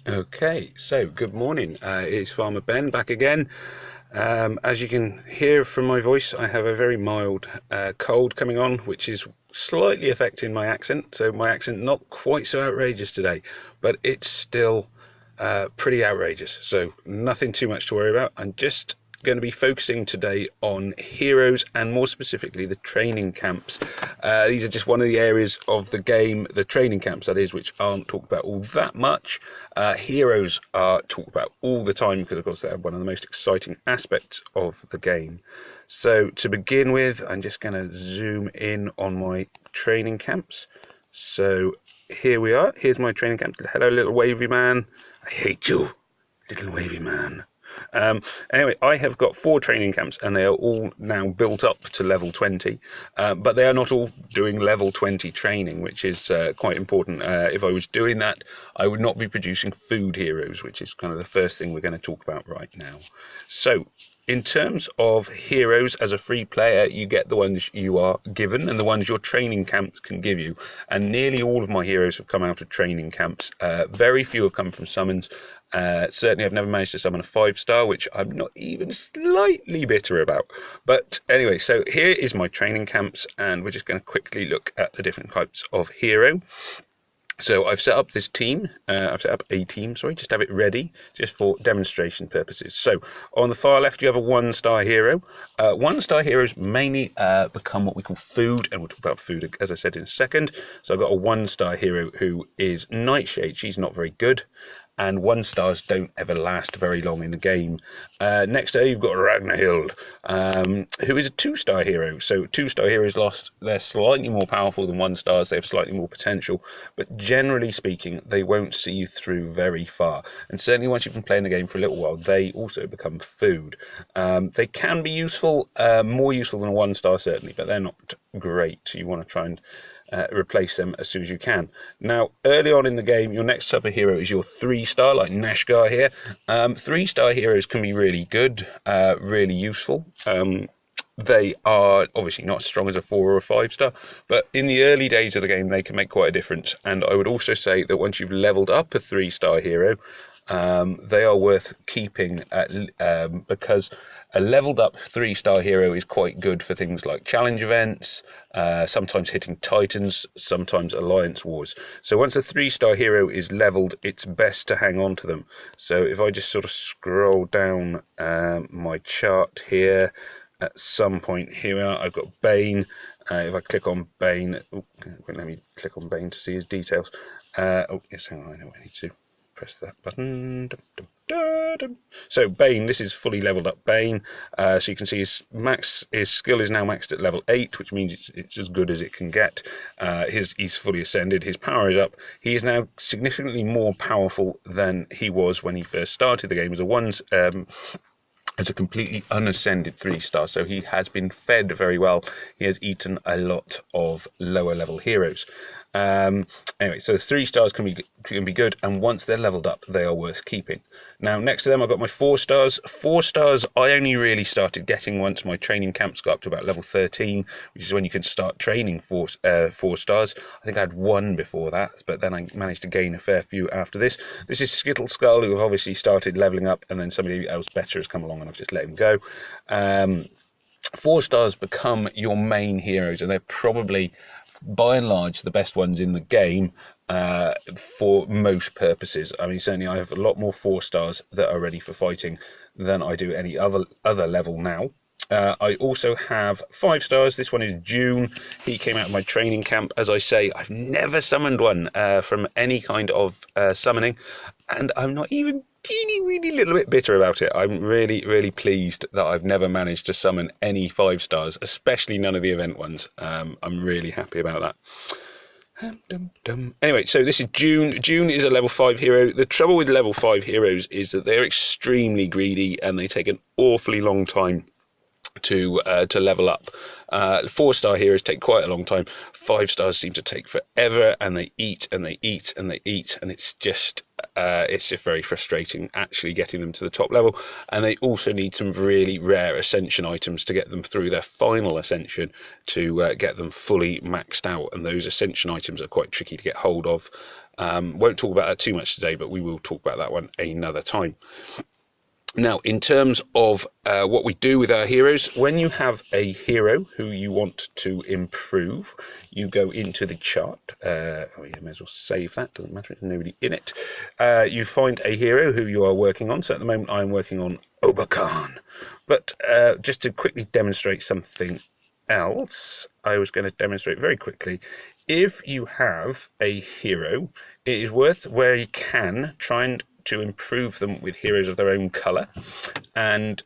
Okay, so good morning. It's Farmer Ben back again. As you can hear from my voice, I have a very mild cold coming on, which is slightly affecting my accent. So my accent not quite so outrageous today, but it's still pretty outrageous. So nothing too much to worry about. I'm just going to be focusing today on heroes and more specifically the training camps. These are just one of the areas of the game, the training camps that is, which aren't talked about all that much. Heroes are talked about all the time because of course they're one of the most exciting aspects of the game. So to begin with, I'm just going to zoom in on my training camps. So here we are. Here's my training camp. Hello, little wavy man. I hate you, little wavy man. Anyway, I have got 4 training camps and they are all now built up to level 20, but they are not all doing level 20 training, which is quite important. If I was doing that, I would not be producing food heroes, which is kind of the first thing we're going to talk about right now. So in terms of heroes, as a free player, you get the ones you are given and the ones your training camps can give you. And nearly all of my heroes have come out of training camps. Very few have come from summons. Certainly, I've never managed to summon a 5-star, which I'm not even slightly bitter about. But anyway, so here is my training camps, and we're just going to quickly look at the different types of hero. So I've set up this team, I've set up a team, sorry, just have it ready, just for demonstration purposes. So on the far left, you have a 1-star hero. 1-star heroes mainly become what we call food, and we'll talk about food, as I said, in a second. So I've got a 1-star hero who is Nightshade. She's not very good, and 1-stars don't ever last very long in the game. Next there, you've got Ragnhild, who is a 2-star hero. So 2-star heroes they're slightly more powerful than 1-stars, they have slightly more potential, but generally speaking, they won't see you through very far. And certainly once you've been playing the game for a little while, they also become food. They can be useful, more useful than a 1-star certainly, but they're not great. You want to try and replace them as soon as you can. Now, early on in the game, your next type of hero is your 3-star, like Nashgar here. 3-star heroes can be really good, really useful. They are obviously not as strong as a 4 or a 5-star, but in the early days of the game, they can make quite a difference. And I would also say that once you've leveled up a 3-star hero, they are worth keeping because a leveled up 3-star hero is quite good for things like challenge events, sometimes hitting titans, sometimes alliance wars. So once a 3-star hero is leveled, it's best to hang on to them. So if I just sort of scroll down my chart here, at some point here I've got Bane. If I click on Bane, let me click on Bane to see his details. Oh yes, hang on, I know what I need to press that button. So Bane, this is fully leveled up Bane. So you can see his skill is now maxed at level 8, which means it's as good as it can get. He's fully ascended. His power is up. He is now significantly more powerful than he was when he first started the game as a completely unascended 3-star, so he has been fed very well. He has eaten a lot of lower level heroes. Anyway, so 3-stars can be good, and once they're leveled up, they are worth keeping. Now, next to them, I've got my 4-stars. 4-stars I only really started getting once my training camps got up to about level 13, which is when you can start training 4-stars. I think I had 1 before that, but then I managed to gain a fair few after this. This is Skittle Skull, who have obviously started leveling up, and then somebody else better has come along, and I've just let him go. 4-stars become your main heroes, and they're probably, by and large, the best ones in the game for most purposes. I mean, certainly I have a lot more 4-stars that are ready for fighting than I do any other level now. I also have 5-stars. This one is June. He came out of my training camp. As I say, I've never summoned one from any kind of summoning, and I'm not even teeny little bit bitter about it. I'm really pleased that I've never managed to summon any 5-stars, especially none of the event ones. I'm really happy about that. Anyway, so this is June. June is a level 5 hero. The trouble with level 5 heroes is that they're extremely greedy and they take an awfully long time to level up. 4-star heroes take quite a long time. 5-stars seem to take forever, and they eat and they eat and they eat, and it's just very frustrating actually getting them to the top level. And they also need some really rare ascension items to get them through their final ascension to get them fully maxed out, and those ascension items are quite tricky to get hold of. Won't talk about that too much today, but we will talk about that one another time. Now, in terms of what we do with our heroes, when you have a hero who you want to improve, you go into the chart. You may as well save that, doesn't matter, there's nobody in it. You find a hero who you are working on. So at the moment, I'm working on Obakan. But just to quickly demonstrate something else, I was going to demonstrate very quickly. If you have a hero, it is worth where you can try and to improve them with heroes of their own colour, and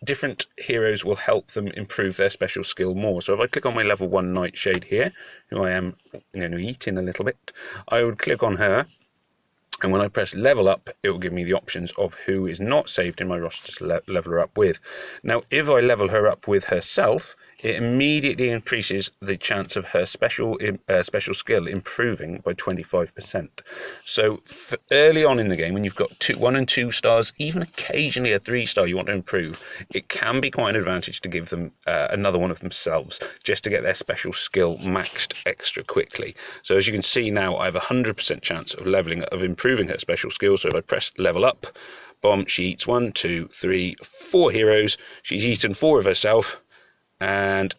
different heroes will help them improve their special skill more. So if I click on my level 1 Nightshade here, who I am going to eat in a little bit, I would click on her, and when I press level up, it will give me the options of who is not saved in my roster to level her up with. Now, if I level her up with herself, it immediately increases the chance of her special skill improving by 25%. So early on in the game, when you've got 1 and 2 stars, even occasionally a 3-star you want to improve, it can be quite an advantage to give them another one of themselves, just to get their special skill maxed extra quickly. So as you can see now, I have a 100% chance of improving her special skill. So if I press level up, boom, she eats 1, 2, 3, 4 heroes. She's eaten 4 of herself. And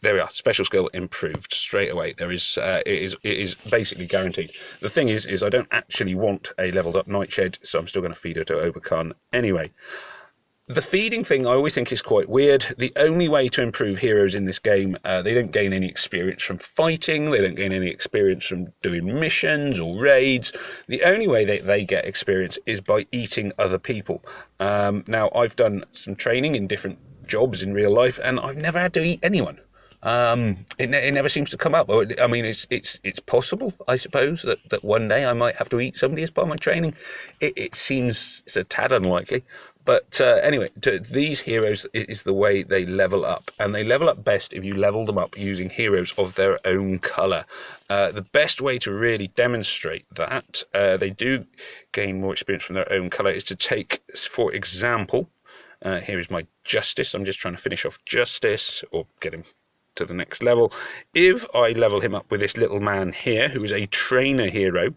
there we are, special skill improved straight away. It is basically guaranteed. The thing is I don't actually want a leveled up Nightshade, so I'm still going to feed her to Obakan anyway. The feeding thing I always think is quite weird. The only way to improve heroes in this game, they don't gain any experience from fighting, they don't gain any experience from doing missions or raids. The only way they get experience is by eating other people. Now, I've done some training in different jobs in real life, and I've never had to eat anyone. It never seems to come up. I mean, it's possible, I suppose, that one day I might have to eat somebody as part of my training. It seems it's a tad unlikely. But anyway, these heroes is the way they level up. And they level up best if you level them up using heroes of their own colour. The best way to really demonstrate that they do gain more experience from their own colour is to take, for example, here is my Justice. I'm just trying to finish off Justice, or get him to the next level. If I level him up with this little man here, who is a trainer hero,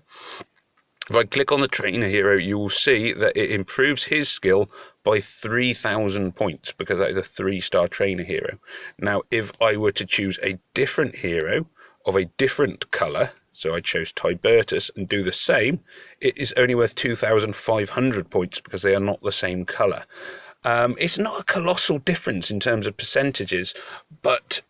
if I click on the trainer hero, you will see that it improves his skill by 3,000 points, because that is a 3-star trainer hero. Now, if I were to choose a different hero of a different colour, so I chose Tibertus, and do the same, it is only worth 2,500 points, because they are not the same colour. It's not a colossal difference in terms of percentages, but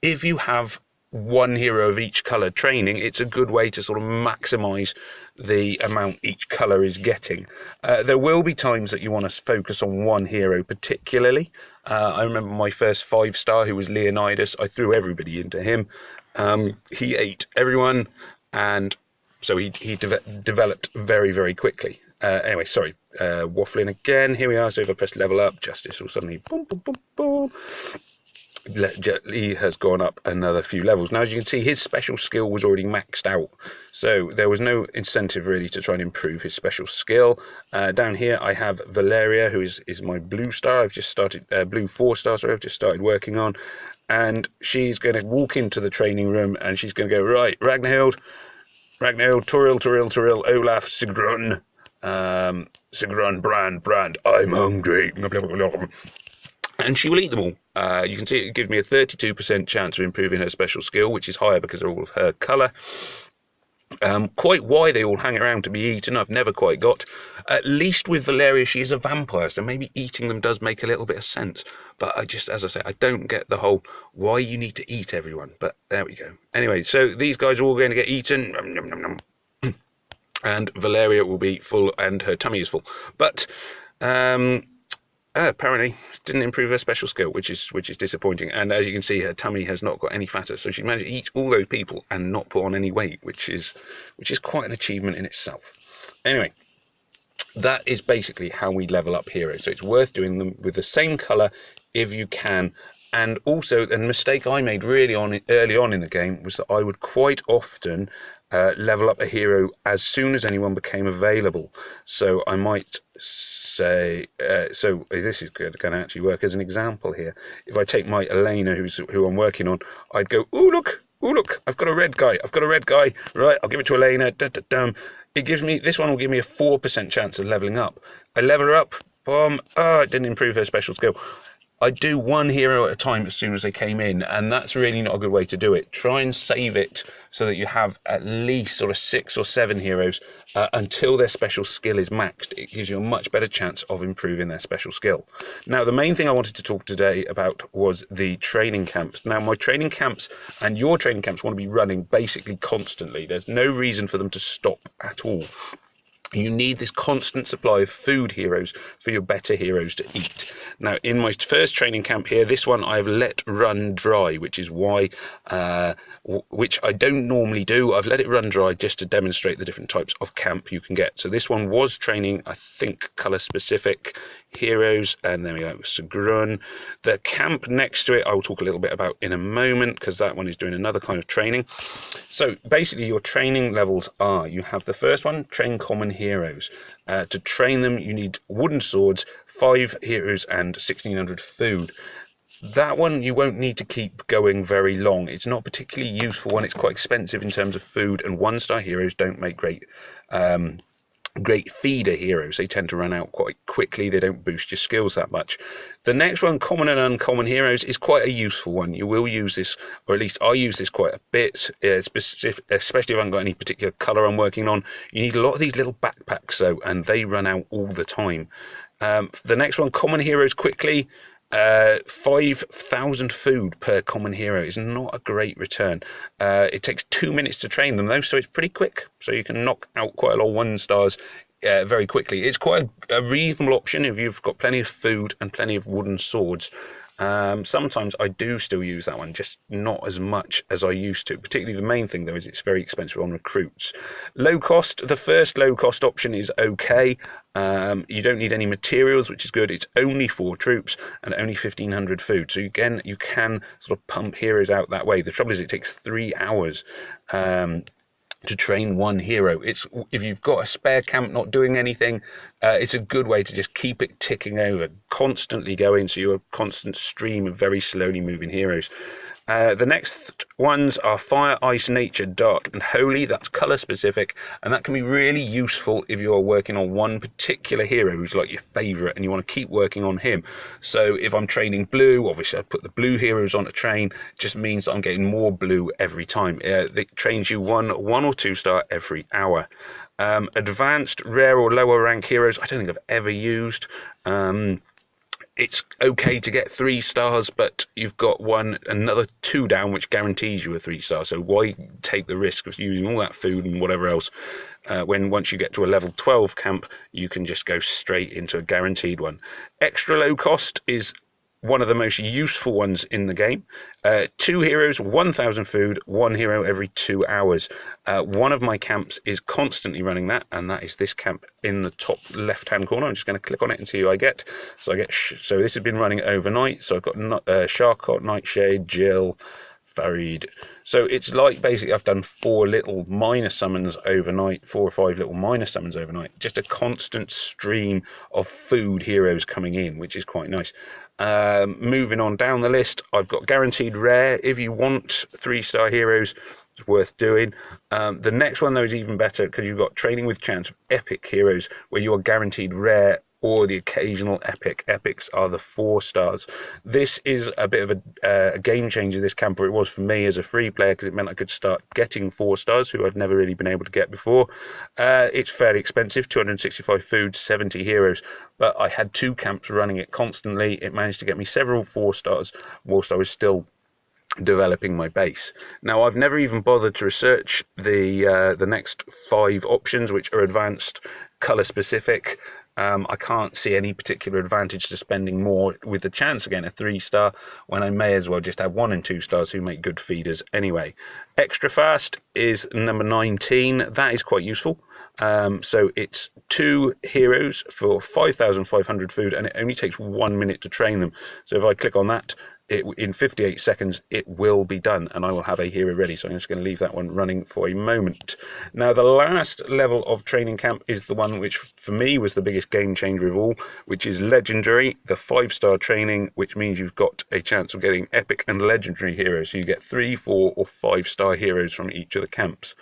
if you have one hero of each colour training, it's a good way to sort of maximise the amount each colour is getting. There will be times that you want to focus on one hero particularly. I remember my first 5-star, who was Leonidas. I threw everybody into him. He ate everyone, and so he developed very, very quickly. Anyway, sorry, waffling again. Here we are. So if I press level up, Justice will suddenly boom, boom, boom, boom. He has gone up another few levels. Now, as you can see, his special skill was already maxed out, so there was no incentive really to try and improve his special skill. Down here I have Valaria, who is my blue star. I've just started blue 4-star, sorry, I've just started working on, and she's going to walk into the training room and she's going to go, right, Ragnhild, Toril, Olaf, Sigrun, Brand, I'm hungry, and she will eat them all. You can see it gives me a 32% chance of improving her special skill, which is higher because they're all of her colour. Quite why they all hang around to be eaten, I've never quite got. At least with Valaria, she is a vampire, so maybe eating them does make a little bit of sense. But as I say, I don't get the whole why you need to eat everyone. But there we go. Anyway, so these guys are all going to get eaten. And Valaria will be full, and her tummy is full. But apparently didn't improve her special skill, which is disappointing. And as you can see, her tummy has not got any fatter, so she managed to eat all those people and not put on any weight, which is quite an achievement in itself. Anyway, that is basically how we level up heroes. So it's worth doing them with the same colour if you can. And also, a mistake I made really early on in the game was that I would quite often level up a hero as soon as anyone became available. So I might say, so this is going to actually work as an example here. If I take my Elena, who I'm working on, I'd go, oh look, oh look, I've got a red guy. Right, I'll give it to Elena. It gives me, this one will give me a 4% chance of leveling up. I level her up, boom. Oh, it didn't improve her special skill. I do one hero at a time as soon as they came in, and that's really not a good way to do it. Try and save it so that you have at least sort of 6 or 7 heroes until their special skill is maxed. It gives you a much better chance of improving their special skill. Now, the main thing I wanted to talk today about was the training camps. Now, my training camps and your training camps want to be running basically constantly. There's no reason for them to stop at all. You need this constant supply of food heroes for your better heroes to eat. Now, in my first training camp here, this one I've let run dry, which is why, which I don't normally do. I've let it run dry just to demonstrate the different types of camp you can get. So this one was training, I think, colour-specific heroes, and there we go, Sigrun. The camp next to it, I will talk a little bit about in a moment, because that one is doing another kind of training. So basically, your training levels are, you have the first one, train common heroes. To train them, you need wooden swords, 5 heroes, and 1600 food. That one you won't need to keep going very long. It's not particularly useful when it's quite expensive in terms of food, and 1-star heroes don't make great feeder heroes. They tend to run out quite quickly. They don't boost your skills that much. The next one, common and uncommon heroes, is quite a useful one. You will use this, or at least I use this quite a bit, especially if I haven't got any particular colour I'm working on. You need a lot of these little backpacks though, and they run out all the time. The next one, common heroes, quickly. 5,000 food per common hero is not a great return. It takes 2 minutes to train them though, so it's pretty quick. So you can knock out quite a lot of 1-stars very quickly. It's quite a reasonable option if you've got plenty of food and plenty of wooden swords. Sometimes I do still use that one, just not as much as I used to. Particularly the main thing though is it's very expensive on recruits. Low cost, the first low cost option is okay. You don't need any materials, which is good. It's only 4 troops and only 1,500 food. So again, you can sort of pump heroes out that way. The trouble is it takes 3 hours to train 1 hero. It's, if you've got a spare camp not doing anything, it's a good way to just keep it ticking over, constantly going, so you're a constant stream of very slowly moving heroes. The next ones are Fire, Ice, Nature, Dark, and Holy. That's colour specific, and that can be really useful if you're working on one particular hero who's like your favourite and you want to keep working on him. So if I'm training blue, obviously I put the blue heroes on a train. It just means that I'm getting more blue every time. It trains you 1 or 2-star every hour. Advanced, rare or lower rank heroes, I don't think I've ever used. It's okay to get 3 stars, but you've got another 2 down, which guarantees you a 3-star. So why take the risk of using all that food and whatever else when once you get to a level 12 camp, you can just go straight into a guaranteed one. Extra low cost is one of the most useful ones in the game. 2 heroes, 1,000 food, 1 hero every 2 hours. One of my camps is constantly running that, and that is this camp in the top left-hand corner. I'm just going to click on it and see who I get. So I get. So this has been running overnight. So I've got Sharkot, Nightshade, Jill, Farid. So it's like basically I've done 4 little minor summons overnight, 4 or 5 little minor summons overnight. Just a constant stream of food heroes coming in, which is quite nice. Moving on down the list, I've got guaranteed rare. If you want 3-star heroes, it's worth doing. The next one though is even better because you've got training with chance of epic heroes where you are guaranteed rare or the occasional epic. Epics are the 4 stars. This is a bit of a game changer, this camper. It was for me as a free player because it meant I could start getting 4 stars, who I'd never really been able to get before. It's fairly expensive, 265 food, 70 heroes, but I had 2 camps running it constantly. It managed to get me several 4 stars whilst I was still developing my base. Now, I've never even bothered to research the next 5 options, which are advanced, colour specific. I can't see any particular advantage to spending more with the chance again a 3-star when I may as well just have 1 and 2 stars who make good feeders anyway. Extra fast is number 19. That is quite useful. So it's 2 heroes for 5,500 food, and it only takes 1 minute to train them. So if I click on that, in 58 seconds it will be done, and I will have a hero ready. So I'm just going to leave that one running for a moment. Now the last level of training camp is the one which for me was the biggest game changer of all, which is legendary, the 5-star training, which means you've got a chance of getting epic and legendary heroes. So you get 3, 4 or 5-star heroes from each of the camps.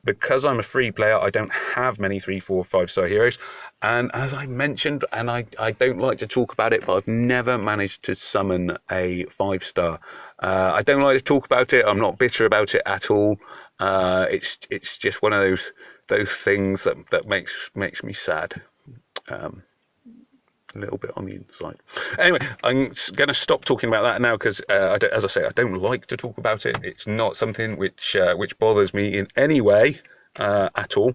Because I'm a free player, I don't have many 3, 4, 5-star heroes. And as I mentioned, and I don't like to talk about it, but I've never managed to summon a 5-star. I don't like to talk about it. I'm not bitter about it at all. It's just one of those things that makes me sad. A little bit on the inside. Anyway, I'm going to stop talking about that now because, as I say, I don't like to talk about it. It's not something which bothers me in any way at all.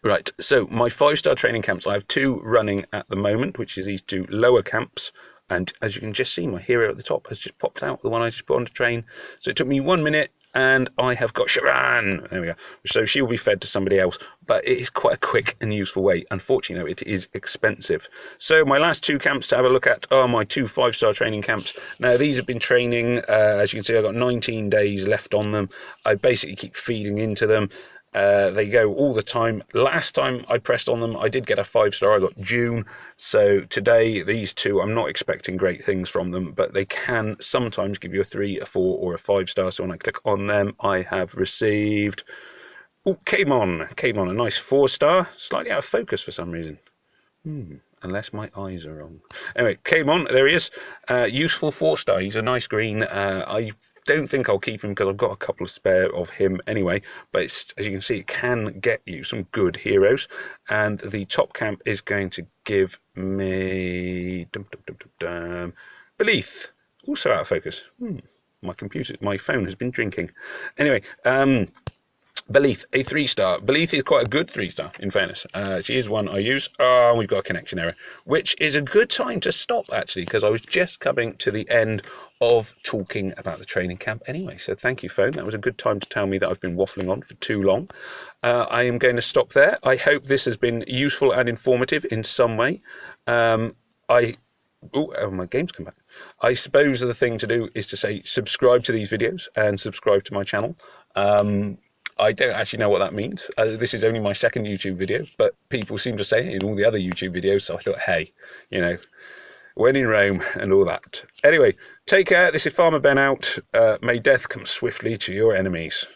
Right, so my 5-star training camps, I have 2 running at the moment, which is these 2 lower camps. And as you can just see, my hero at the top has just popped out, the one I just put on to train. So it took me 1 minute, and I have got Sharan. There we go. So she will be fed to somebody else, but it is quite a quick and useful way. Unfortunately, it is expensive. So my last 2 camps to have a look at are my 2 5-star training camps. Now these have been training, as you can see, I've got 19 days left on them. I basically keep feeding into them. They go all the time. Last time I pressed on them, I did get a 5-star. I got June. So today, these 2, I'm not expecting great things from them, but they can sometimes give you a 3, a 4, or a 5-star. So when I click on them, I have received... Oh, Kamon, a nice 4-star. Slightly out of focus for some reason. Unless my eyes are wrong. Anyway, Kamon, there he is. Useful 4-star. He's a nice green. I don't think I'll keep him because I've got a couple of spare of him anyway, but it's, as you can see, it can get you some good heroes, and the top camp is going to give me Beleith, also out of focus. My phone has been drinking. Anyway, Beleith, a 3-star. Beleith is quite a good 3-star, in fairness. She is one I use. Oh, we've got a connection error, which is a good time to stop, actually, because I was just coming to the end of talking about the training camp anyway. So thank you, phone. That was a good time to tell me that I've been waffling on for too long. I am going to stop there. I hope this has been useful and informative in some way. Oh, my game's come back. I suppose the thing to do is to say subscribe to these videos and subscribe to my channel. I don't actually know what that means. This is only my 2nd YouTube video, but people seem to say it in all the other YouTube videos, so I thought, hey, you know, when in Rome and all that. Anyway, take care. This is Farmer Ben out. May death come swiftly to your enemies.